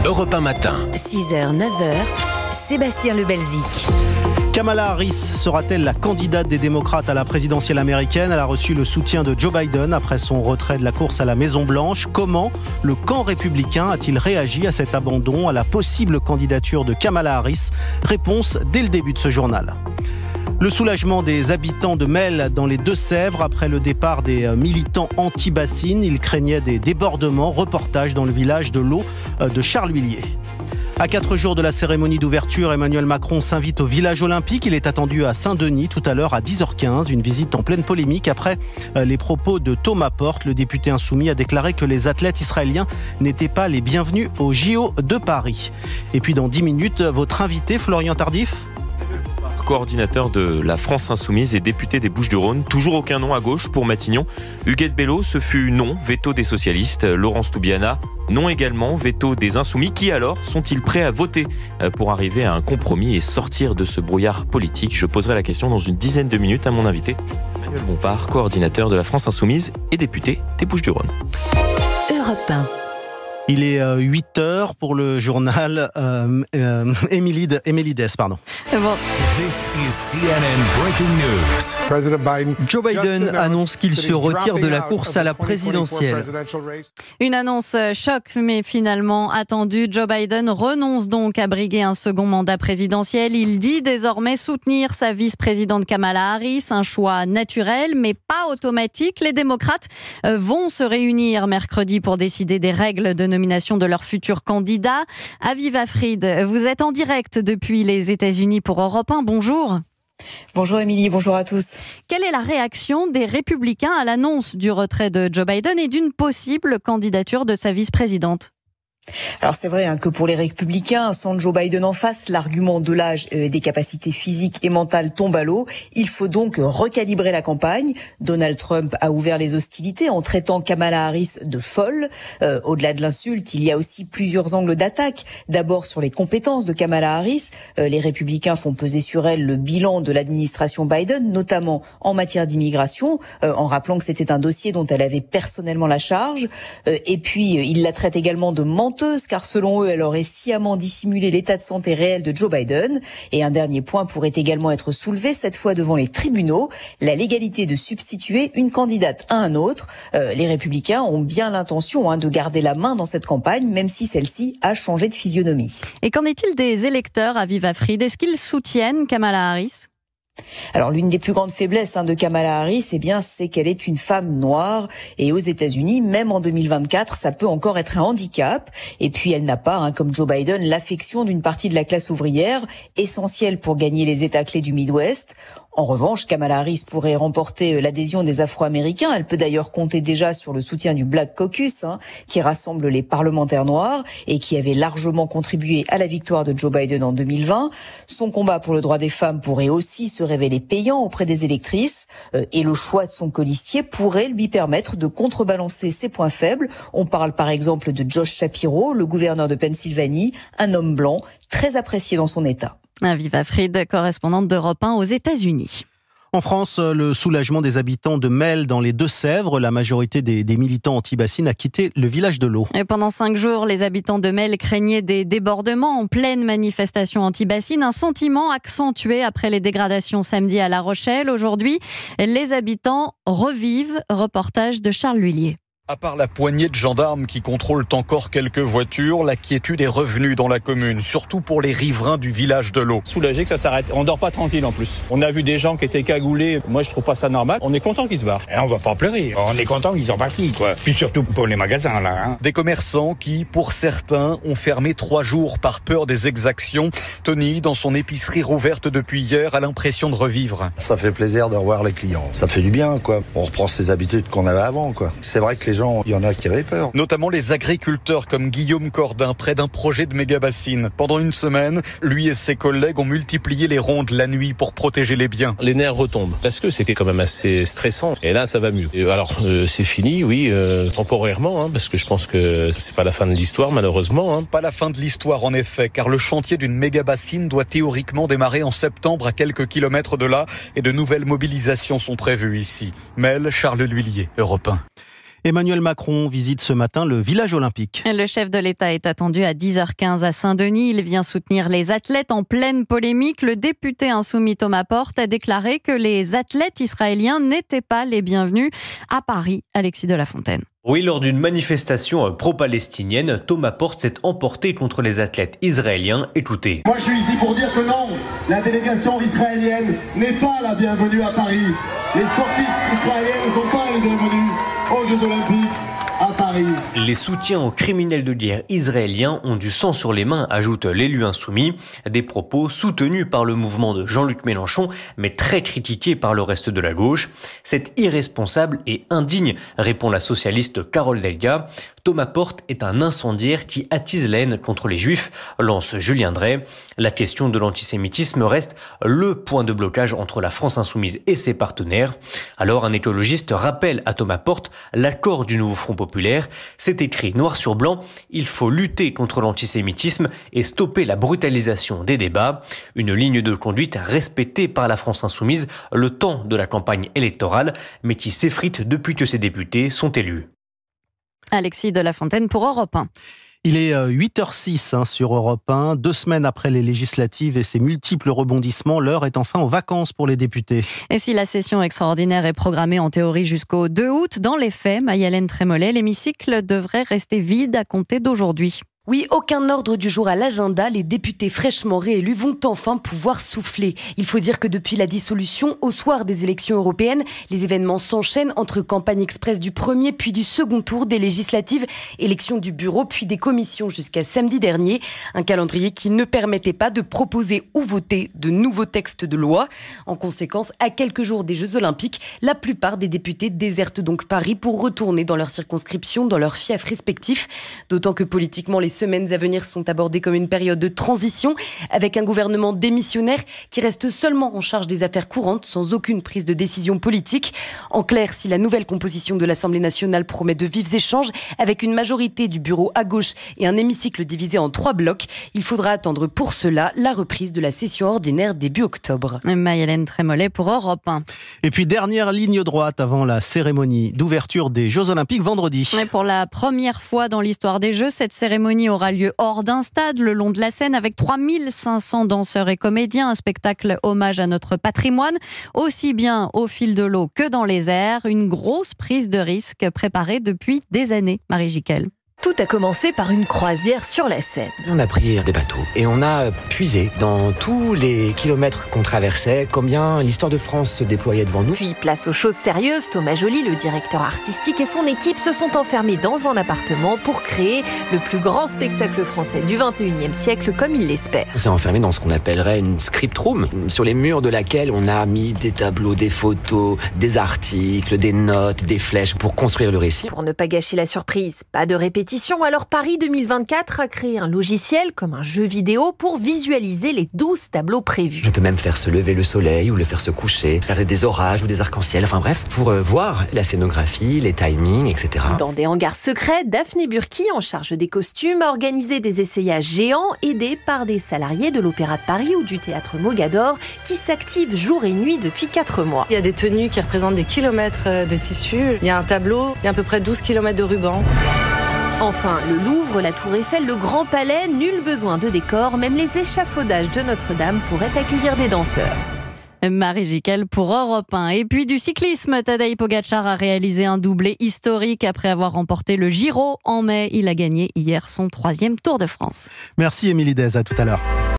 Europe 1 matin. 6h, 9h, Sébastien Lebelzik. Kamala Harris sera-t-elle la candidate des démocrates à la présidentielle américaine ? Elle a reçu le soutien de Joe Biden après son retrait de la course à la Maison-Blanche. Comment le camp républicain a-t-il réagi à cet abandon, à la possible candidature de Kamala Harris ? Réponse dès le début de ce journal. Le soulagement des habitants de Melle dans les Deux-Sèvres après le départ des militants anti-bassines. Ils craignaient des débordements. Reportage dans le village de l'eau de Charlhuillier. À 4 jours de la cérémonie d'ouverture, Emmanuel Macron s'invite au village olympique. Il est attendu à Saint-Denis tout à l'heure à 10h15. Une visite en pleine polémique après les propos de Thomas Porte. Le député insoumis a déclaré que les athlètes israéliens n'étaient pas les bienvenus au JO de Paris. Et puis dans 10 minutes, votre invité Florian Tardif, coordinateur de la France Insoumise et député des Bouches-du-Rhône. Toujours aucun nom à gauche pour Matignon. Huguette Bello, ce fut non, veto des socialistes. Laurence Toubiana, non également, veto des Insoumis. Qui alors sont-ils prêts à voter pour arriver à un compromis et sortir de ce brouillard politique ? Je poserai la question dans une dizaine de minutes à mon invité, Emmanuel Bompard, coordinateur de la France Insoumise et député des Bouches-du-Rhône. Europe 1. il est 8h pour le journal Émilides, pardon. Bon. This is CNN Breaking News. Joe Biden annonce qu'il se retire de la course à la présidentielle. Une annonce choc, mais finalement attendue. Joe Biden renonce donc à briguer un second mandat présidentiel. Il dit désormais soutenir sa vice-présidente Kamala Harris, un choix naturel, mais pas automatique. Les démocrates vont se réunir mercredi pour décider des règles de nomination de leur futur candidat. Aviva Fried, vous êtes en direct depuis les États-Unis pour Europe 1. Bonjour. Bonjour Émilie, bonjour à tous. Quelle est la réaction des Républicains à l'annonce du retrait de Joe Biden et d'une possible candidature de sa vice-présidente ? Alors c'est vrai que pour les Républicains, sans Joe Biden en face, l'argument de l'âge et des capacités physiques et mentales tombe à l'eau. Il faut donc recalibrer la campagne. Donald Trump a ouvert les hostilités en traitant Kamala Harris de folle. Au-delà de l'insulte, il y a aussi plusieurs angles d'attaque. D'abord sur les compétences de Kamala Harris. Les Républicains font peser sur elle le bilan de l'administration Biden, notamment en matière d'immigration, en rappelant que c'était un dossier dont elle avait personnellement la charge. Et puis, ils la traitent également de menteuse, car selon eux, elle aurait sciemment dissimulé l'état de santé réel de Joe Biden. Et un dernier point pourrait également être soulevé, cette fois devant les tribunaux, la légalité de substituer une candidate à un autre. Les Républicains ont bien l'intention de garder la main dans cette campagne, même si celle-ci a changé de physionomie. Et qu'en est-il des électeurs à Aviva Fried ? Est-ce qu'ils soutiennent Kamala Harris ? Alors l'une des plus grandes faiblesses de Kamala Harris, c'est qu'elle est une femme noire, et aux États-Unis, même en 2024, ça peut encore être un handicap. Et puis elle n'a pas, comme Joe Biden, l'affection d'une partie de la classe ouvrière, essentielle pour gagner les États clés du Midwest. En revanche, Kamala Harris pourrait remporter l'adhésion des Afro-Américains. Elle peut d'ailleurs compter déjà sur le soutien du Black Caucus, qui rassemble les parlementaires noirs et qui avait largement contribué à la victoire de Joe Biden en 2020. Son combat pour le droit des femmes pourrait aussi se révéler payant auprès des électrices, et le choix de son colistier pourrait lui permettre de contrebalancer ses points faibles. On parle par exemple de Josh Shapiro, le gouverneur de Pennsylvanie, un homme blanc très apprécié dans son État. Aviva Fried, correspondante d'Europe 1 aux États-Unis. En France, le soulagement des habitants de Melle dans les Deux-Sèvres. La majorité des militants anti-bassines a quitté le village de l'eau. Et pendant 5 jours, les habitants de Melle craignaient des débordements en pleine manifestation anti-bassines. Un sentiment accentué après les dégradations samedi à La Rochelle. Aujourd'hui, les habitants revivent. Reportage de Charles Lhuillier. À part la poignée de gendarmes qui contrôlent encore quelques voitures, la quiétude est revenue dans la commune, surtout pour les riverains du village de l'eau. Soulagé que ça s'arrête. On dort pas tranquille en plus. On a vu des gens qui étaient cagoulés. Moi, je trouve pas ça normal. On est content qu'ils se barrent. Et on va pas pleurer. On est content qu'ils sont partis, quoi. Puis surtout pour les magasins, là. Des commerçants qui, pour certains, ont fermé 3 jours par peur des exactions. Tony, dans son épicerie rouverte depuis hier, a l'impression de revivre. Ça fait plaisir de revoir les clients. Ça fait du bien, quoi. On reprend ses habitudes qu'on avait avant, quoi. C'est vrai que les gens, il y en a qui avaient peur. Notamment les agriculteurs comme Guillaume Cordin, près d'un projet de méga-bassine. Pendant une semaine, lui et ses collègues ont multiplié les rondes la nuit pour protéger les biens. Les nerfs retombent, parce que c'était quand même assez stressant. Et là, ça va mieux. Et alors, c'est fini, oui, temporairement, parce que je pense que c'est pas la fin de l'histoire, malheureusement. Pas la fin de l'histoire, en effet, car le chantier d'une méga-bassine doit théoriquement démarrer en septembre à quelques kilomètres de là, et de nouvelles mobilisations sont prévues ici. Mel, Charles Lhuillier, Europe 1. Emmanuel Macron visite ce matin le village olympique. Le chef de l'État est attendu à 10h15 à Saint-Denis. Il vient soutenir les athlètes en pleine polémique. Le député insoumis Thomas Porte a déclaré que les athlètes israéliens n'étaient pas les bienvenus à Paris. Alexis de la Fontaine. Oui, lors d'une manifestation pro-palestinienne, Thomas Porte s'est emporté contre les athlètes israéliens. Écoutez. Moi, je suis ici pour dire que non, la délégation israélienne n'est pas la bienvenue à Paris. Les sportifs israéliens ne sont pas les bienvenus aux Jeux olympiques à Paris. Les soutiens aux criminels de guerre israéliens ont du sang sur les mains, ajoute l'élu insoumis. Des propos soutenus par le mouvement de Jean-Luc Mélenchon, mais très critiqués par le reste de la gauche. C'est irresponsable et indigne, répond la socialiste Carole Delga. Thomas Porte est un incendiaire qui attise la haine contre les juifs, lance Julien Drey. La question de l'antisémitisme reste le point de blocage entre la France insoumise et ses partenaires. Alors un écologiste rappelle à Thomas Porte l'accord du nouveau Front populaire. C'est écrit noir sur blanc, il faut lutter contre l'antisémitisme et stopper la brutalisation des débats. Une ligne de conduite respectée par la France insoumise le temps de la campagne électorale, mais qui s'effrite depuis que ses députés sont élus. Alexis de la Fontaine pour Europe 1. Il est 8h06 sur Europe 1. 2 semaines après les législatives et ses multiples rebondissements, l'heure est enfin aux vacances pour les députés. Et si la session extraordinaire est programmée en théorie jusqu'au 2 août, dans les faits, Maï-Hélène Trémollet, l'hémicycle devrait rester vide à compter d'aujourd'hui. Oui, aucun ordre du jour à l'agenda. Les députés fraîchement réélus vont enfin pouvoir souffler. Il faut dire que depuis la dissolution, au soir des élections européennes, les événements s'enchaînent entre campagne express du premier puis du second tour des législatives, élections du bureau puis des commissions jusqu'à samedi dernier. Un calendrier qui ne permettait pas de proposer ou voter de nouveaux textes de loi. En conséquence, à quelques jours des Jeux Olympiques, la plupart des députés désertent donc Paris pour retourner dans leur circonscription, dans leurs fiefs respectifs. D'autant que politiquement, les semaines à venir sont abordées comme une période de transition, avec un gouvernement démissionnaire qui reste seulement en charge des affaires courantes, sans aucune prise de décision politique. En clair, si la nouvelle composition de l'Assemblée nationale promet de vifs échanges, avec une majorité du bureau à gauche et un hémicycle divisé en 3 blocs, il faudra attendre pour cela la reprise de la session ordinaire début octobre. Maï-Hélène Trémollet pour Europe 1. Et puis dernière ligne droite avant la cérémonie d'ouverture des Jeux Olympiques vendredi. Et pour la première fois dans l'histoire des Jeux, cette cérémonie aura lieu hors d'un stade, le long de la Seine, avec 3500 danseurs et comédiens. Un spectacle hommage à notre patrimoine, aussi bien au fil de l'eau que dans les airs. Une grosse prise de risque préparée depuis des années. Marie Jiquel. Tout a commencé par une croisière sur la Seine. On a pris des bateaux et on a puisé dans tous les kilomètres qu'on traversait combien l'histoire de France se déployait devant nous. Puis place aux choses sérieuses, Thomas Joly, le directeur artistique, et son équipe se sont enfermés dans un appartement pour créer le plus grand spectacle français du 21e siècle comme ils l'espèrent. On s'est enfermé dans ce qu'on appellerait une script room, sur les murs de laquelle on a mis des tableaux, des photos, des articles, des notes, des flèches pour construire le récit. Pour ne pas gâcher la surprise, pas de répétition. Alors Paris 2024 a créé un logiciel comme un jeu vidéo pour visualiser les 12 tableaux prévus. Je peux même faire se lever le soleil ou le faire se coucher, faire des orages ou des arcs-en-ciel, enfin bref, pour voir la scénographie, les timings, etc. Dans des hangars secrets, Daphné Burki, en charge des costumes, a organisé des essayages géants aidés par des salariés de l'Opéra de Paris ou du Théâtre Mogador qui s'activent jour et nuit depuis 4 mois. Il y a des tenues qui représentent des kilomètres de tissu. Il y a un tableau, il y a à peu près 12 kilomètres de ruban. Enfin, le Louvre, la Tour Eiffel, le Grand Palais, nul besoin de décor, même les échafaudages de Notre-Dame pourraient accueillir des danseurs. Marie Jiquel pour Europe 1. Et puis du cyclisme, Tadej Pogačar a réalisé un doublé historique après avoir remporté le Giro en mai. Il a gagné hier son 3e Tour de France. Merci Émilie Dez, à tout à l'heure.